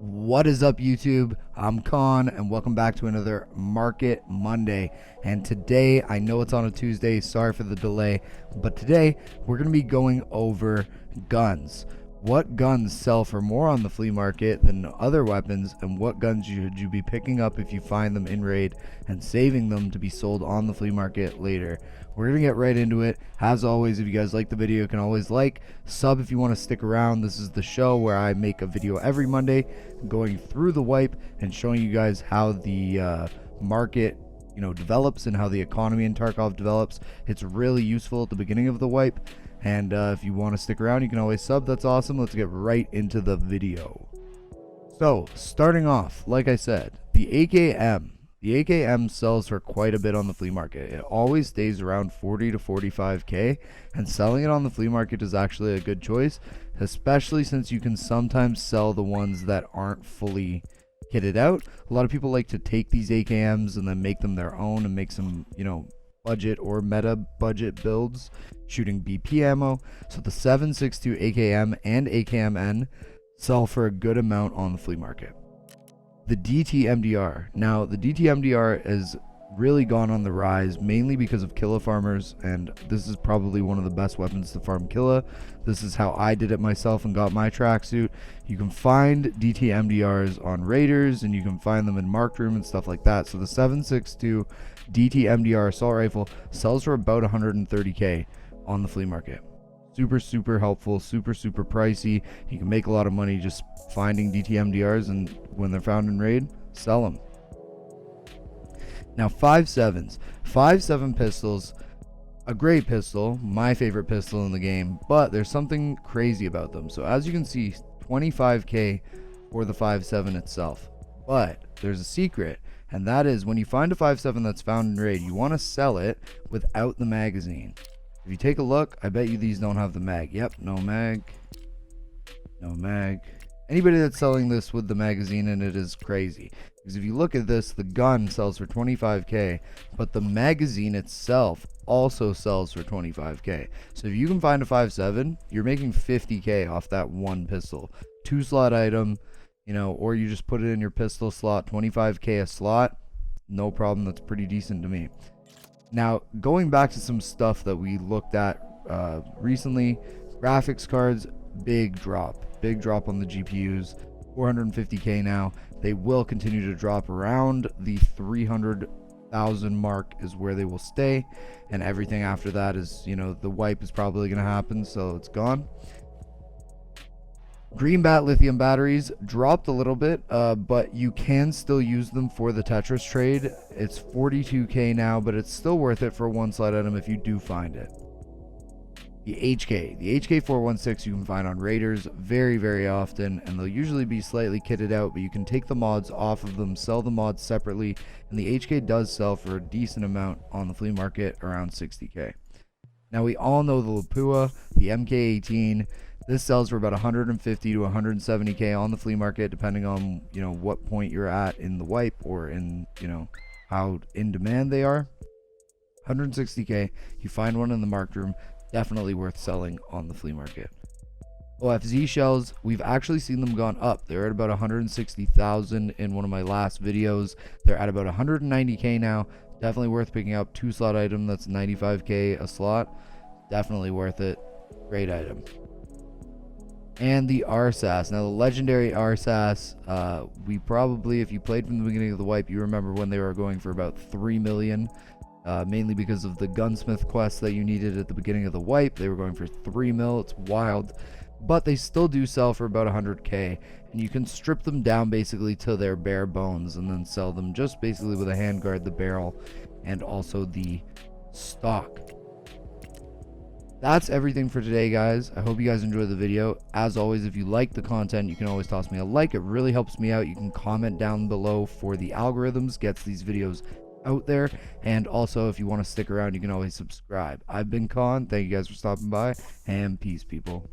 What is up, YouTube? I'm Kawn, and welcome back to another Market Monday. And today, I know it's on a Tuesday, sorry for the delay, but today we're going to be going over guns. What guns sell for more on the flea market than other weapons, and what guns should you be picking up if you find them in raid and saving them to be sold on the flea market later. We're going to get right into it. As always, if you guys like the video, you can always like, sub if you want to stick around. This is the show where I make a video every Monday going through the wipe and showing you guys how the market develops and how the economy in Tarkov develops. It's really useful at the beginning of the wipe. And if you want to stick around, you can always sub. That's awesome. Let's get right into the video. So, starting off, like I said, the AKM sells for quite a bit on the flea market. It always stays around 40 to 45k, and selling it on the flea market is actually a good choice, especially since you can sometimes sell the ones that aren't fully kitted out. A lot of people like to take these AKMs and then make them their own and make some, budget or meta budget builds shooting BP ammo. So the 7.62 AKM and AKMN sell for a good amount on the flea market. The DTMDR. Now the DTMDR has really gone on the rise, mainly because of Killa farmers, and this is probably one of the best weapons to farm Killa. This is how I did it myself and got my tracksuit. You can find DTMDRs on raiders, and you can find them in marked room and stuff like that. So the 7.62 DTMDR assault rifle sells for about 130k on the flea market. Super helpful, super pricey. You can make a lot of money just finding DTMDRs, and when they're found in raid, sell them. Now 5.7 pistols, a great pistol, my favorite pistol in the game, but there's something crazy about them. So as you can see, 25k for the 5.7 itself, but there's a secret, and that is when you find a 5.7 that's found in raid, you want to sell it without the magazine. If you take a look, I bet you these don't have the mag. Yep, no mag. Anybody that's selling this with the magazine in it is crazy. Because if you look at this, the gun sells for 25k, but the magazine itself also sells for 25k. So if you can find a 5.7, you're making 50k off that one pistol. 2-slot item, or you just put it in your pistol slot, 25k a slot, no problem. That's pretty decent to me. Now, going back to some stuff that we looked at recently, graphics cards, big drop on the GPUs, 450k now. They will continue to drop around the 300,000 mark is where they will stay, and everything after that is, the wipe is probably going to happen, so it's gone. Greenbat lithium batteries dropped a little bit, but you can still use them for the Tetris trade. It's 42k now, but it's still worth it for a one-slot item if you do find it. The HK 416 you can find on raiders very often, and they'll usually be slightly kitted out, but you can take the mods off of them, sell the mods separately, and the HK does sell for a decent amount on the flea market, around 60k. Now we all know the Lapua, the MK18. This sells for about 150 to 170k on the flea market, depending on what point you're at in the wipe or in how in demand they are. 160k. You find one in the marked room, definitely worth selling on the flea market. OFZ shells, we've actually seen them gone up. They're at about 160,000 in one of my last videos. They're at about 190k now. Definitely worth picking up. 2-slot item that's 95k a slot. Definitely worth it. Great item. And the Sass. Now the legendary Sass, we probably, if you played from the beginning of the wipe, you remember when they were going for about 3 million. Mainly because of the gunsmith quest that you needed at the beginning of the wipe. They were going for 3 mil. It's wild, but they still do sell for about 100k, and you can strip them down basically to their bare bones and then sell them just basically with a handguard, the barrel, and also the stock. That's everything for today, guys. I hope you guys enjoyed the video. As always, if you like the content, you can always toss me a like. It really helps me out. You can comment down below for the algorithms, gets these videos out there, and also if you want to stick around, you can always subscribe. I've been Kawn. Thank you guys for stopping by, and peace, people.